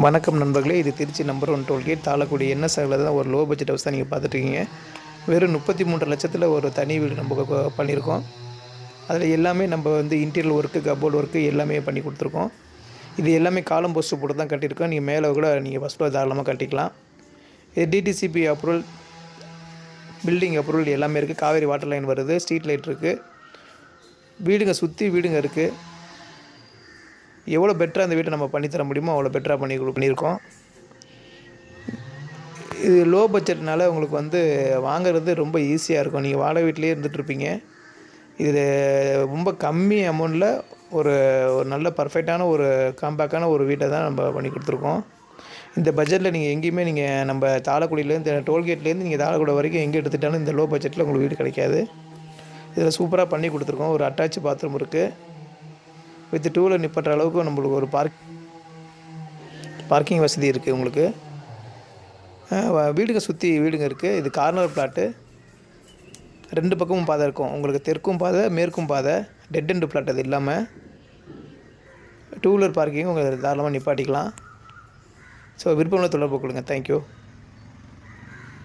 வணக்கம் நண்பர்களே, இது திருச்சி நம்பர் 1 டோல்கேட் தாளக்குடி என்எஸ்ஆரில் தான் ஒரு லோ பட்ஜெட் ஹவுஸ் தான் நீங்கள் பார்த்துட்ருக்கீங்க. வெறும் 33 லட்சத்தில் ஒரு தனி வீடு நம்ம பண்ணியிருக்கோம். அதில் எல்லாமே நம்ம இன்டீரியர் ஒர்க்கு, கப்போர்ட் ஒர்க்கு எல்லாமே பண்ணி கொடுத்துருக்கோம். இது எல்லாமே காலம் போஸ்ட்டு போட்டு தான் கட்டியிருக்கோம். நீங்கள் மேலே கூட நீங்கள் ஃபஸ்ட் ஃப்ளோர் தாராளமாக கட்டிக்கலாம். இது டிடிசிபி அப்ரூவல், பில்டிங் அப்ரூவல் எல்லாமே இருக்குது. காவேரி வாட்டர் லைன் வருது, ஸ்ட்ரீட் லைட் இருக்குது. வீடுங்க சுற்றி வீடுங்க இருக்குது. எவ்வளோ பெட்டராக அந்த வீட்டை நம்ம பண்ணித்தர முடியுமோ அவ்வளோ பெட்டராக பண்ணியிருக்கோம். இது லோ பட்ஜெட்னால உங்களுக்கு வாங்குறது ரொம்ப ஈஸியாக இருக்கும். நீங்கள் வாடகை வீட்டிலே இருந்துகிட்ருப்பீங்க. இது ரொம்ப கம்மி அமௌண்ட்டில் ஒரு நல்ல பர்ஃபெக்டான ஒரு காம்பேக்டான ஒரு வீட்டை தான் நம்ம பண்ணி கொடுத்துருக்கோம். இந்த பட்ஜெட்டில் நீங்கள் எங்கேயுமே நம்ம தாளக்குடியிலேருந்து டோல்கேட்லேருந்து நீங்கள் தாளக்குடி வரைக்கும் எங்கே எடுத்துட்டாலும் இந்த லோ பட்ஜெட்டில் உங்களுக்கு வீடு கிடைக்காது. இதில் சூப்பராக பண்ணி கொடுத்துருக்கோம். ஒரு அட்டாச் பாத்ரூம் இருக்குது. வித் 2 வீலர் நிப்பாட்டுற அளவுக்கு நம்மளுக்கு ஒரு பார்க்கிங் வசதி இருக்குது. உங்களுக்கு வீடுங்க சுற்றி வீடுங்க இருக்குது. இது கார்னர் பிளாட்டு. 2 பக்கமும் பாதை இருக்கும். உங்களுக்கு தெற்கும் பாதை, மேற்கும் பாதை. Dead end plot. அது இல்லாமல் 2 வீலர் பார்க்கிங் உங்களுக்கு தாராளமாக நிப்பாட்டிக்கலாம். ஸோ விருப்பமுள்ள தொடர்பு கொடுங்க. தேங்க்யூ.